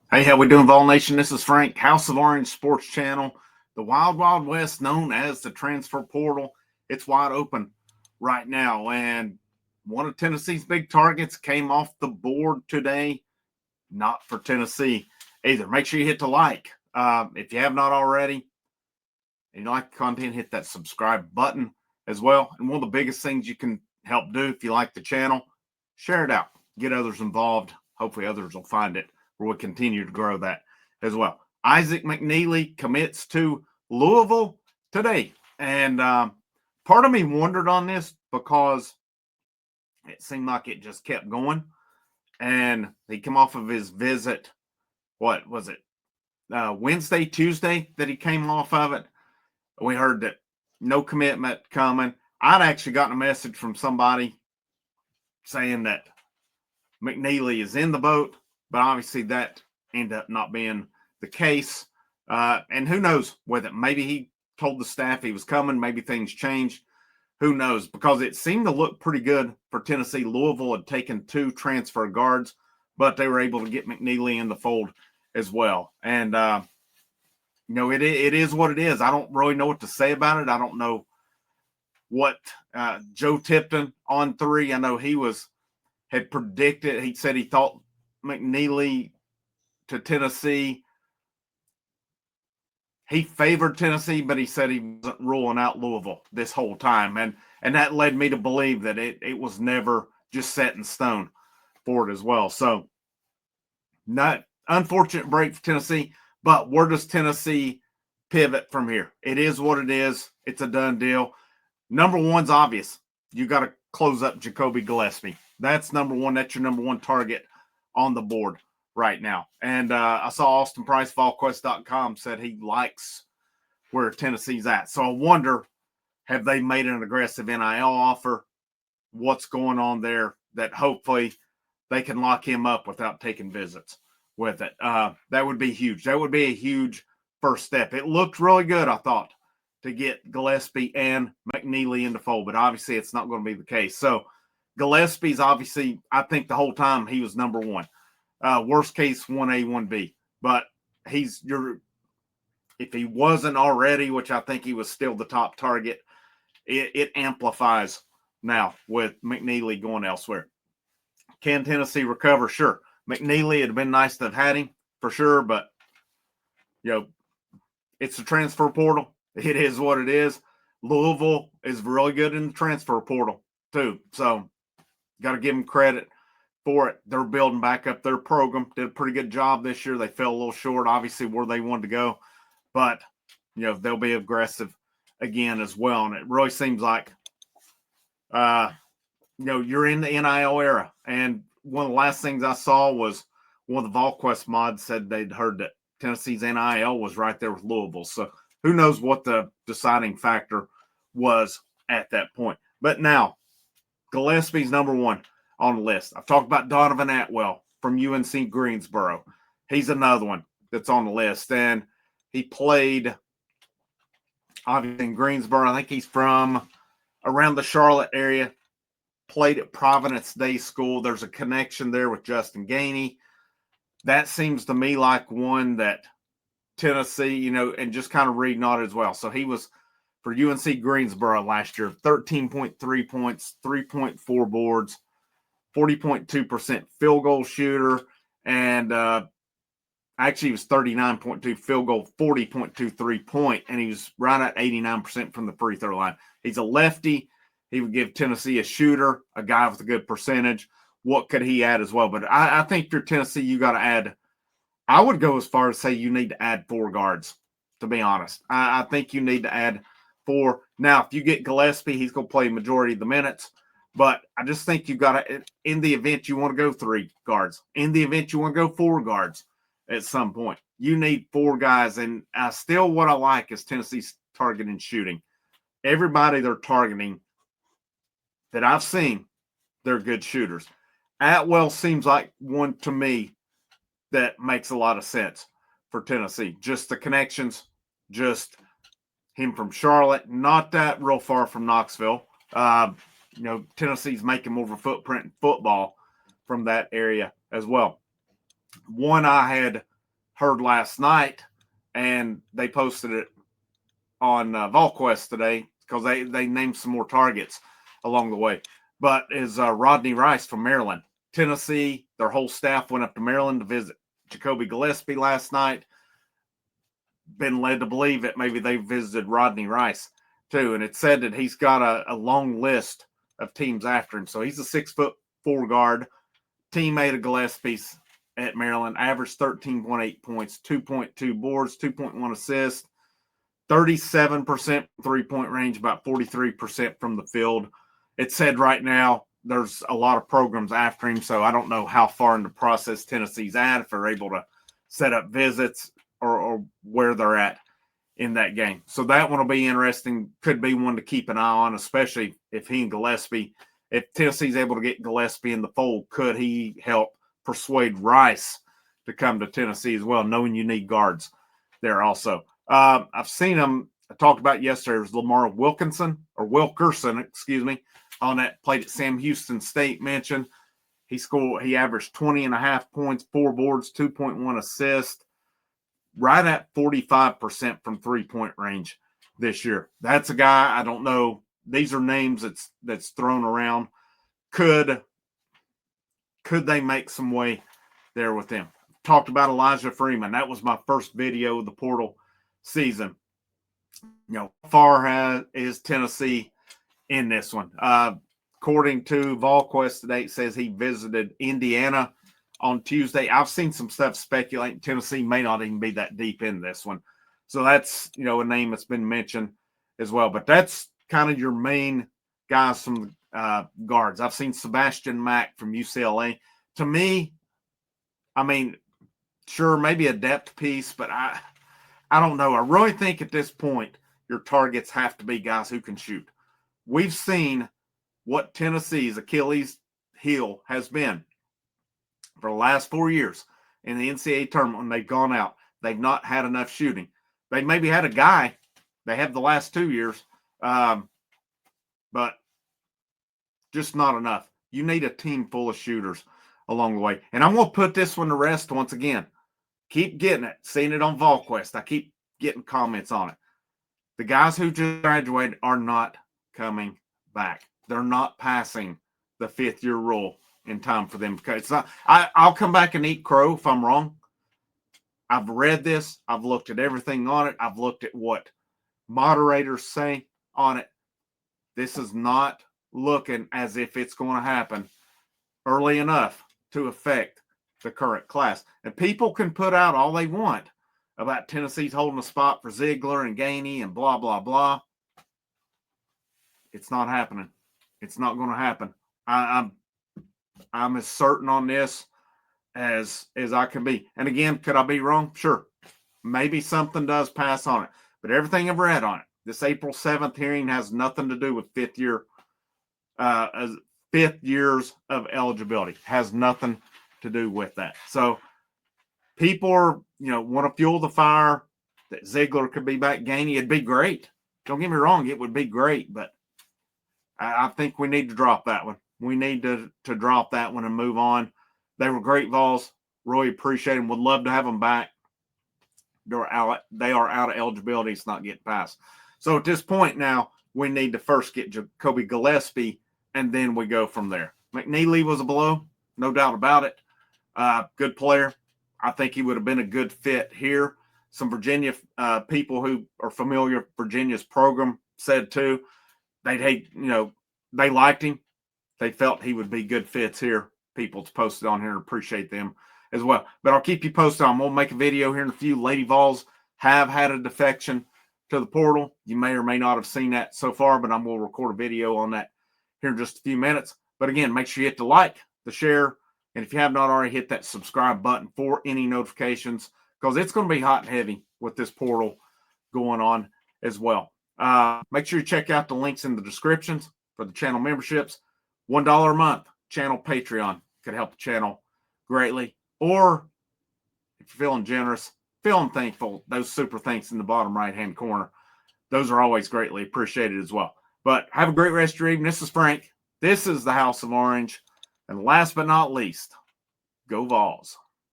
Hey, how we doing, Vol Nation? This is Frank, House of Orange Sports Channel. The Wild Wild West, known as the transfer portal, it's wide open right now. And one of Tennessee's big targets came off the board today. Not for Tennessee either. Make sure you hit the like if you have not already. And you like the content, hit that subscribe button as well. And one of the biggest things you can help do if you like the channel, share it out, get others involved. Hopefully others will find it. We'll continue to grow that as well. Isaac McKneely commits to Louisville today. And part of me wondered on this because it seemed like it just kept going. And he came off of his visit, what was it, Wednesday, Tuesday that he came off of it. We heard that no commitment coming. I'd actually gotten a message from somebody saying that McKneely is in the boat, but obviously that ended up not being the case. And who knows whether maybe he told the staff he was coming, maybe things changed. Who knows? Because it seemed to look pretty good for Tennessee. Louisville had taken 2 transfer guards, but they were able to get McKneely in the fold as well. And, it is what it is. I don't really know what to say about it. I don't know what Joe Tipton on 3. I know he had predicted. He said he thought McKneely to Tennessee. He favored Tennessee, but he said he wasn't ruling out Louisville this whole time. And that led me to believe that it was never just set in stone for it as well. So, not unfortunate break for Tennessee, but where does Tennessee pivot from here? It is what it is. It's a done deal. Number one's obvious. You got to close up Jacoby Gillespie. That's number one. That's your number one target on the board right now. And I saw Austin Price, VolQuest.com, said he likes where Tennessee's at. So I wonder, have they made an aggressive NIL offer? What's going on there that hopefully they can lock him up without taking visits with it? That would be huge. That would be a huge first step. It looked really good, I thought, to get Gillespie and McKneely in the fold, but obviously it's not going to be the case. So Gillespie's obviously, I think the whole time he was number one. Worst case, 1A, 1B. But if he wasn't already, which I think he was still the top target, it amplifies now with McKneely going elsewhere. Can Tennessee recover? Sure. McKneely, it'd been nice to have had him for sure, but it's a transfer portal. It is what it is. Louisville is really good in the transfer portal too. So got to give them credit for it. They're building back up their program. Did a pretty good job this year. They fell a little short, obviously, where they wanted to go. But, they'll be aggressive again as well. And it really seems like, you're in the NIL era. And one of the last things I saw was one of the VolQuest mods said they'd heard that Tennessee's NIL was right there with Louisville. So who knows what the deciding factor was at that point. But now, Gillespie's number one on the list. I've talked about Donovan Atwell from UNC Greensboro. He's another one that's on the list. And he played, obviously, in Greensboro. I think he's from around the Charlotte area. Played at Providence Day School. There's a connection there with Justin Gainey. That seems to me like one that Tennessee, and just kind of reading on it as well. So he was for UNC Greensboro last year, 13.3 points, 3.4 boards, 40.2% field goal shooter, and actually he was 39.2 field goal, 40.2 3-point, and he was right at 89% from the free throw line. He's a lefty. He would give Tennessee a shooter, a guy with a good percentage. What could he add as well? But I think for Tennessee, you got to add – I would go as far as say you need to add 4 guards, to be honest. I think you need to add 4. Now, if you get Gillespie, he's going to play a majority of the minutes. But I just think you got to, in the event you want to go 3 guards, in the event you want to go 4 guards at some point, you need 4 guys. And still what I like is Tennessee's targeting shooting. Everybody they're targeting that I've seen, they're good shooters. Atwell seems like one to me that makes a lot of sense for Tennessee. Just the connections, just him from Charlotte, not that real far from Knoxville. Tennessee's making more of a footprint in football from that area as well. One I had heard last night, and they posted it on VolQuest today because they named some more targets along the way. But is Rodney Rice from Maryland. Tennessee, their whole staff went up to Maryland to visit Jacoby Gillespie last night. Been led to believe that maybe they visited Rodney Rice too. And it said that he's got a long list of teams after him. So he's a 6'4" guard, teammate of Gillespie's at Maryland, averaged 13.8 points, 2.2 boards, 2.1 assists, 37% three-point range, about 43% from the field. It said right now there's a lot of programs after him, so I don't know how far in the process Tennessee's at, if they're able to set up visits or where they're at in that game. So that one will be interesting. Could be one to keep an eye on, especially if he and Gillespie, if Tennessee's able to get Gillespie in the fold, could he help persuade Rice to come to Tennessee as well, knowing you need guards there also. I've seen him, I talked about yesterday, it was Lamar Wilkerson, on that, played at Sam Houston State mentioned. He averaged 20.5 points, 4 boards, 2.1 assists, right at 45% from three-point range this year. That's a guy, I don't know, these are names that's thrown around. Could they make some way there with him? Talked about Elijah Freeman. That was my first video of the portal season. How far is Tennessee in this one? According to VolQuest today, it says he visited Indiana on Tuesday. I've seen some stuff speculating Tennessee may not even be that deep in this one. So that's, a name that's been mentioned as well. But that's kind of your main guys from the guards. I've seen Sebastian Mack from UCLA. To me, sure, maybe a depth piece, but I don't know. I really think at this point, your targets have to be guys who can shoot. We've seen what Tennessee's Achilles heel has been for the last 4 years in the NCAA tournament when they've gone out. They've not had enough shooting. They maybe had a guy. They have the last 2 years, but just not enough. You need a team full of shooters along the way. And I'm going to put this one to rest once again. Keep getting it, seeing it on VolQuest. I keep getting comments on it. The guys who just graduated are not coming back. They're not passing the 5th-year rule in time for them. It's not. I'll come back and eat crow if I'm wrong. I've read this. I've looked at everything on it. I've looked at what moderators say on it. This is not looking as if it's going to happen early enough to affect the current class. And people can put out all they want about Tennessee's holding a spot for Ziegler and Gainey and blah, blah, blah. It's not happening. It's not going to happen. I'm as certain on this as I can be. And again, could I be wrong? Sure. Maybe something does pass on it. But everything I've read on it, this April 7th hearing has nothing to do with 5th years of eligibility. Has nothing to do with that. So people are, want to fuel the fire that Ziegler could be back. Gainey, it'd be great. Don't get me wrong, it would be great, but I think we need to drop that one. We need to drop that one and move on. They were great Vols. Really appreciate them. Would love to have them back. They are out of eligibility. It's not getting passed. So at this point now, we need to first get Jacoby Gillespie, and then we go from there. McKneely was a blow, no doubt about it. Good player. I think he would have been a good fit here. Some Virginia people who are familiar with Virginia's program said too, they liked him. They felt he would be good fits here. People's posted on here and appreciate them as well. But I'll keep you posted on. We'll make a video here in a few. Lady Vols have had a defection to the portal. You may or may not have seen that so far, but I'm going to record a video on that here in just a few minutes. But again, make sure you hit the like, the share, and if you have not already, hit that subscribe button for any notifications, because it's going to be hot and heavy with this portal going on as well. Make sure you check out the links in the descriptions for the channel memberships. $1 a month channel Patreon could help the channel greatly. Or if you're feeling generous, feeling thankful, those super thanks in the bottom right-hand corner, those are always greatly appreciated as well. But have a great rest of your evening. This is Frank. This is the House of Orange. And last but not least, go Vols.